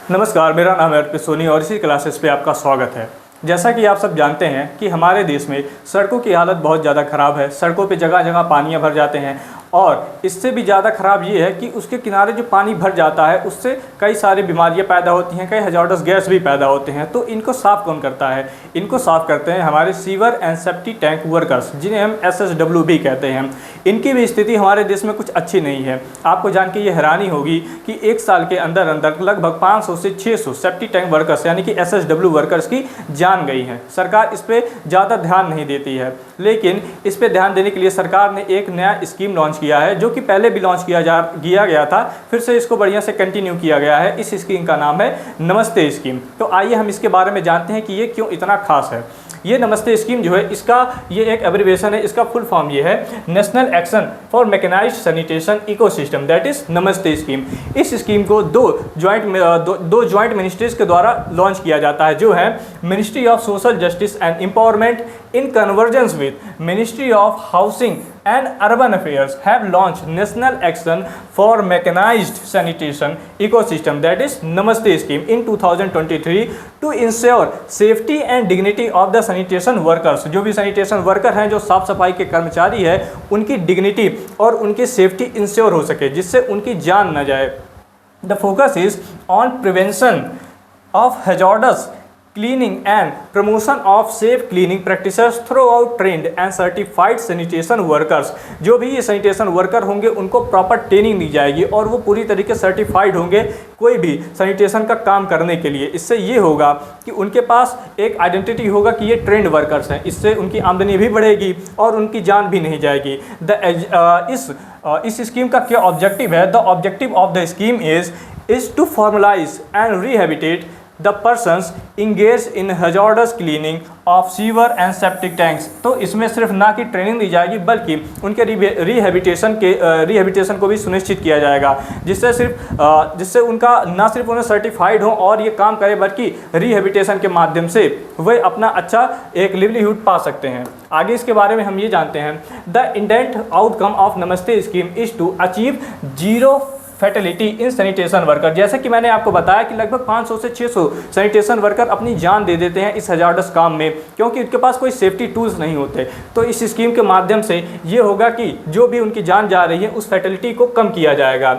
नमस्कार, मेरा नाम है अर्पित सोनी और इसी क्लासेस पे आपका स्वागत है। जैसा कि आप सब जानते हैं कि हमारे देश में सड़कों की हालत बहुत ज़्यादा ख़राब है। सड़कों पे जगह जगह पानियाँ भर जाते हैं और इससे भी ज़्यादा ख़राब ये है कि उसके किनारे जो पानी भर जाता है उससे कई सारी बीमारियां पैदा होती हैं, कई हजारडस गैस भी पैदा होते हैं। तो इनको साफ़ कौन करता है? इनको साफ़ करते हैं हमारे sewer and septic tank workers, जिन्हें हम SSW भी कहते हैं। इनकी भी स्थिति हमारे देश में कुछ अच्छी नहीं है। आपको जान के ये हैरानी होगी कि एक साल के अंदर अंदर लगभग 500 से 600 सेप्टिक टैंक वर्कर्स यानी कि SSW वर्कर्स की जान गई है। सरकार इस पर ज़्यादा ध्यान नहीं देती है, लेकिन इस पर ध्यान देने के लिए सरकार ने एक नया स्कीम लॉन्च किया है, जो कि पहले भी लॉन्च किया गया था, फिर से इसको बढ़िया से कंटिन्यू किया गया है। इस स्कीम का नाम है नमस्ते स्कीम। तो आइए हम इसके बारे में जानते हैं कि ये क्यों इतना खास है। ये नमस्ते स्कीम जो है, इसका ये एक एब्रिविएशन है। इसका फुल फॉर्म ये है national action for mechanised sanitation ecosystem, that is Namaste scheme. इस स्कीम को दो जॉइंट मिनिस्ट्रीज के द्वारा लॉन्च किया जाता है, जो है ministry of social justice and empowerment in convergence with ministry of housing and urban affairs have launched national action for mechanized sanitation ecosystem, that is namaste scheme, in 2023 to ensure safety and dignity of the sanitation workers। जो भी sanitation worker हैं, जो साफ सफाई के कर्मचारी हैं, उनकी dignity और उनकी safety इंश्योर हो सके, जिससे उनकी जान न जाए। The focus is on prevention of hazardous cleaning and promotion of safe cleaning practices throughout trained and certified sanitation workers। जो भी ये sanitation worker होंगे उनको प्रॉपर ट्रेनिंग दी जाएगी और वो पूरी तरीके सर्टिफाइड होंगे कोई भी सैनिटेशन का काम करने के लिए। इससे ये होगा कि उनके पास एक आइडेंटिटी होगा कि ये ट्रेंड वर्कर्स हैं। इससे उनकी आमदनी भी बढ़ेगी और उनकी जान भी नहीं जाएगी। इस स्कीम का क्या ऑब्जेक्टिव है? The objective of the scheme is to formalize and rehabilitate the persons engaged in hazardous cleaning of sewer and septic tanks। तो इसमें सिर्फ ना कि ट्रेनिंग दी जाएगी, बल्कि उनके रिहेबिटेशन को भी सुनिश्चित किया जाएगा, जिससे उनका ना सिर्फ उन्हें सर्टिफाइड हो और ये काम करे, बल्कि रिहेबिटेशन के माध्यम से वे अपना अच्छा एक लिवलीहुड पा सकते हैं। आगे इसके बारे में हम ये जानते हैं, the intent outcome of Namaste scheme is to achieve zero fatality in sanitation worker. जैसे कि मैंने आपको बताया कि लगभग 500 से 600 सैनिटेशन वर्कर अपनी जान दे देते हैं इस हजारडस काम में, क्योंकि उनके पास कोई सेफ्टी टूल्स नहीं होते। तो इस स्कीम के माध्यम से ये होगा कि जो भी उनकी जान जा रही है उस फैटिलिटी को कम किया जाएगा।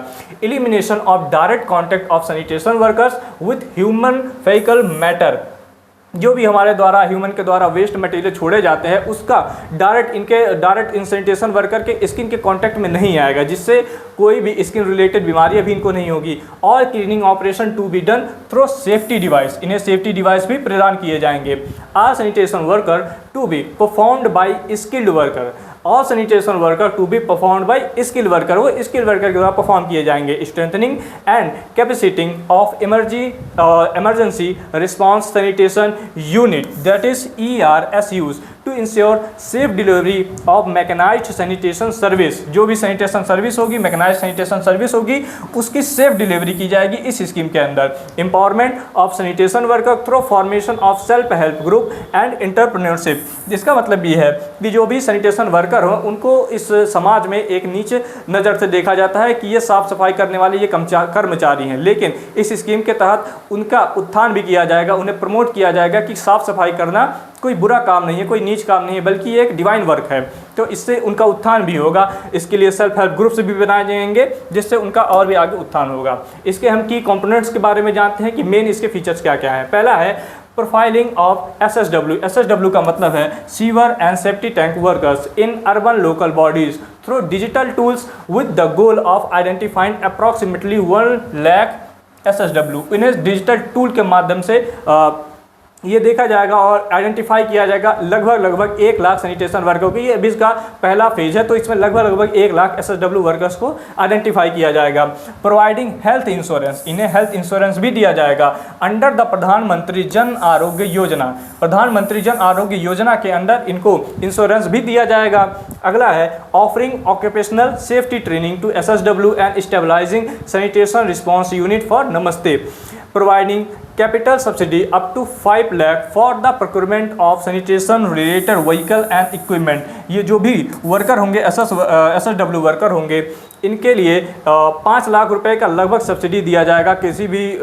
Elimination of direct contact of sanitation workers with human faecal matter. जो भी हमारे द्वारा ह्यूमन के द्वारा वेस्ट मटेरियल छोड़े जाते हैं, उसका डायरेक्ट इन सैनिटेशन वर्कर के स्किन के कांटेक्ट में नहीं आएगा, जिससे कोई भी स्किन रिलेटेड बीमारियां भी इनको नहीं होगी। और cleaning operation to be done through safety device, इन्हें सेफ्टी डिवाइस भी प्रदान किए जाएंगे। Are sanitation worker to be performed by skilled worker, और sanitation worker to be performed by skilled worker, वो स्किल्ड वर्कर के द्वारा परफॉर्म किए जाएंगे। Strengthening and capaciting of emergency response sanitation unit, that is ERSUs to ensure safe delivery of mechanised sanitation service. जो भी sanitation service होगी, mechanised sanitation service होगी, उसकी सेफ डिलीवरी की जाएगी इस स्कीम के अंदर। Empowerment of sanitation worker through formation of self help group and entrepreneurship. जिसका मतलब ये है कि जो भी सैनिटेशन वर्कर हो, उनको इस समाज में एक नीचे नज़र से देखा जाता है कि ये साफ सफाई करने वाले ये कर्मचारी हैं, लेकिन इस स्कीम के तहत उनका उत्थान भी किया जाएगा, उन्हें प्रमोट किया जाएगा कि साफ सफाई करना कोई बुरा काम नहीं है, कोई नीच काम नहीं है, बल्कि ये एक डिवाइन वर्क है। तो इससे उनका उत्थान भी होगा। इसके लिए सेल्फ हेल्प ग्रुप्स भी बनाए जाएंगे, जिससे उनका और भी आगे उत्थान होगा। इसके हम की कंपोनेंट्स के बारे में जानते हैं कि मेन इसके फीचर्स क्या क्या हैं। पहला है प्रोफाइलिंग ऑफ SSW। SSW का मतलब है sewer and safety tank workers in urban local bodies through digital tools with the goal of identifying approximately 1 lakh SSW। इन्हें डिजिटल टूल के माध्यम से ये देखा जाएगा और आइडेंटिफाई किया जाएगा लगभग 1 लाख सैनिटेशन वर्कर की। ये अभी इसका पहला फेज है, तो इसमें लगभग 1 लाख SSW वर्कर्स को आइडेंटिफाई किया जाएगा। प्रोवाइडिंग हेल्थ इंश्योरेंस, इन्हें हेल्थ इंश्योरेंस भी दिया जाएगा अंडर द प्रधानमंत्री जन आरोग्य योजना। प्रधानमंत्री जन आरोग्य योजना के अंदर इनको इंश्योरेंस भी दिया जाएगा। अगला है offering occupational safety training to SSW and stabilising sanitation response unit for Namaste. Providing capital subsidy up to 5 lakh for the procurement of sanitation related vehicle and equipment. ये जो भी वर्कर होंगे, SSW वर्कर होंगे, इनके लिए 5 लाख रुपए का लगभग सब्सिडी दिया जाएगा किसी भी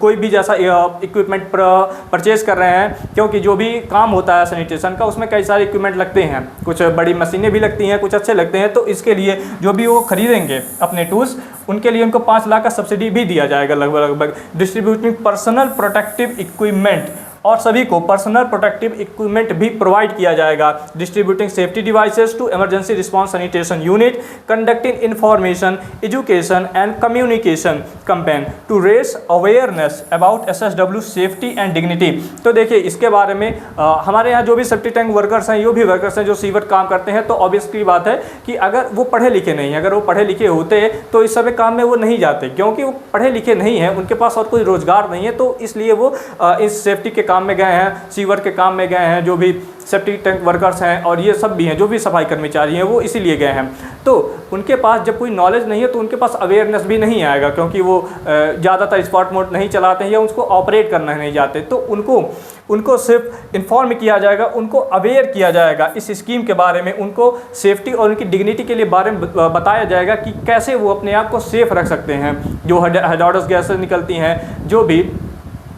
कोई भी जैसा इक्विपमेंट परचेज कर रहे हैं, क्योंकि जो भी काम होता है सैनिटेशन का उसमें कई सारे इक्विपमेंट लगते हैं, कुछ बड़ी मशीनें भी लगती हैं, कुछ अच्छे लगते हैं। तो इसके लिए जो भी वो खरीदेंगे अपने टूल्स, उनके लिए उनको 5 लाख का सब्सिडी भी दिया जाएगा लगभग। डिस्ट्रीब्यूटिंग पर्सनल प्रोटेक्टिव इक्विपमेंट, और सभी को पर्सनल प्रोटेक्टिव इक्विपमेंट भी प्रोवाइड किया जाएगा। Distributing safety devices to emergency response sanitation unit, conducting information education and communication campaign to raise awareness about SSW safety and dignity. तो देखिए इसके बारे में हमारे यहाँ जो भी सेफ्टी टैंक वर्कर्स हैं, जो भी वर्कर्स हैं जो सीवर काम करते हैं, तो ऑब्वियस की बात है कि अगर वो पढ़े लिखे नहीं हैं, अगर वो पढ़े लिखे होते तो इस समय काम में वो नहीं जाते, क्योंकि वो पढ़े लिखे नहीं हैं, उनके पास और कोई रोजगार नहीं है, तो इसलिए वो इस सेफ्टी के काम में गए हैं, सीवर के काम में गए हैं। जो भी सेफ्टी टैंक वर्कर्स हैं और ये सब भी हैं, जो भी सफाई कर्मचारी हैं, वो इसीलिए गए हैं। तो उनके पास जब कोई नॉलेज नहीं है तो उनके पास अवेयरनेस भी नहीं आएगा, क्योंकि वो ज़्यादातर स्पॉट मोड नहीं चलाते हैं या उसको ऑपरेट करना नहीं जाते। तो उनको सिर्फ इन्फॉर्म किया जाएगा, उनको अवेयर किया जाएगा इस स्कीम के बारे में, उनको सेफ्टी और उनकी डिग्निटी के लिए बारे में बताया जाएगा कि कैसे वो अपने आप को सेफ रख सकते हैं। जो हैजार्डस गैसेस निकलती हैं, जो भी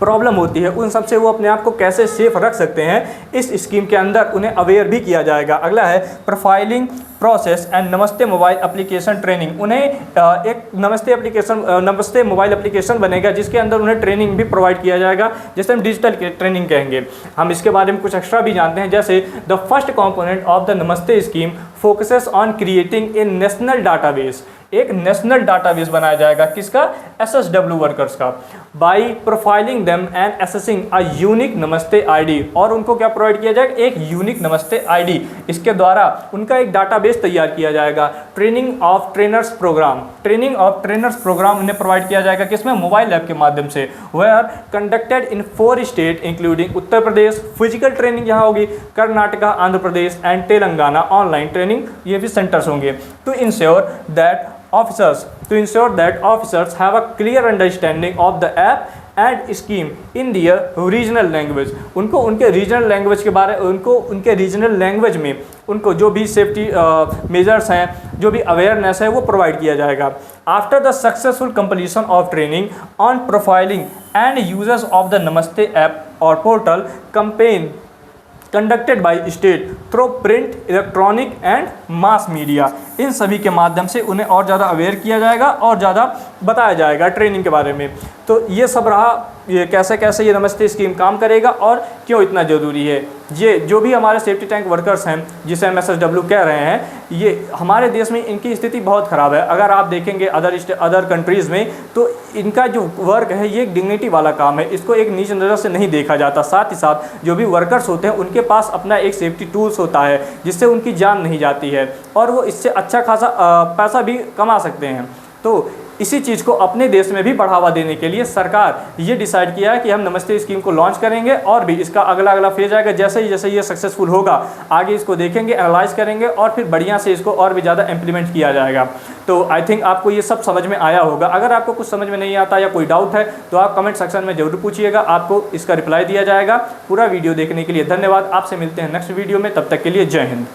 प्रॉब्लम होती है, उन सब से वो अपने आप को कैसे सेफ रख सकते हैं, इस स्कीम के अंदर उन्हें अवेयर भी किया जाएगा। अगला है प्रोफाइलिंग प्रोसेस एंड नमस्ते मोबाइल एप्लीकेशन ट्रेनिंग। उन्हें एक नमस्ते मोबाइल एप्लीकेशन बनेगा जिसके अंदर उन्हें ट्रेनिंग भी प्रोवाइड किया जाएगा, जैसे हम डिजिटल ट्रेनिंग कहेंगे। हम इसके बारे में कुछ एक्स्ट्रा भी जानते हैं, जैसे the first component of the Namaste scheme focuses on creating a national database. एक नेशनल डाटाबेस बनाया जाएगा, किसका? SSW वर्कर्स का। By profiling them and assessing a unique Namaste ID. और उनको क्या प्रोवाइड किया जाएगा? एक यूनिक नमस्ते आईडी। इसके द्वारा उनका एक डाटाबेस तैयार किया जाएगा। Training of trainers programme, training of trainers programme उन्हें प्रोवाइड किया जाएगा, किसमें? मोबाइल ऐप के माध्यम से। Were conducted in 4 state including Uttar Pradesh, physical training यहाँ होगी, Karnataka, Andhra Pradesh and Telangana online training, ये भी सेंटर्स होंगे। To ensure that officers have a clear understanding of the app and scheme in their regional language। उनको उनके रीजनल लैंग्वेज के बारे उनके रीजनल लैंग्वेज में उनको जो भी सेफ्टी मेजर्स हैं, जो भी अवेयरनेस है, वो प्रोवाइड किया जाएगा। After the successful completion of training on profiling and users of the Namaste app और portal campaign conducted by state through print, electronic and mass media, इन सभी के माध्यम से उन्हें और ज़्यादा अवेयर किया जाएगा और ज़्यादा बताया जाएगा ट्रेनिंग के बारे में। तो ये सब रहा, ये कैसे कैसे ये नमस्ते स्कीम काम करेगा और क्यों इतना ज़रूरी है। ये जो भी हमारे सेफ्टी टैंक वर्कर्स हैं, जिसे हम SSW कह रहे हैं, ये हमारे देश में इनकी स्थिति बहुत ख़राब है। अगर आप देखेंगे अदर कंट्रीज़ में, तो इनका जो वर्क है ये एक डिग्निटी वाला काम है, इसको एक नीच नज़र से नहीं देखा जाता। साथ ही साथ जो भी वर्कर्स होते हैं उनके पास अपना एक सेफ्टी टूल्स होता है जिससे उनकी जान नहीं जाती है और वो इससे अच्छा खासा पैसा भी कमा सकते हैं। तो इसी चीज़ को अपने देश में भी बढ़ावा देने के लिए सरकार ये डिसाइड किया है कि हम नमस्ते स्कीम को लॉन्च करेंगे और भी इसका अगला फेज आएगा। जैसे ही ये सक्सेसफुल होगा, आगे इसको देखेंगे, एनालाइज करेंगे और फिर बढ़िया से इसको और भी ज़्यादा इम्प्लीमेंट किया जाएगा। तो आई थिंक आपको ये सब समझ में आया होगा। अगर आपको कुछ समझ में नहीं आता या कोई डाउट है तो आप कमेंट सेक्शन में ज़रूर पूछिएगा, आपको इसका रिप्लाई दिया जाएगा। पूरा वीडियो देखने के लिए धन्यवाद। आपसे मिलते हैं नेक्स्ट वीडियो में, तब तक के लिए जय हिंद।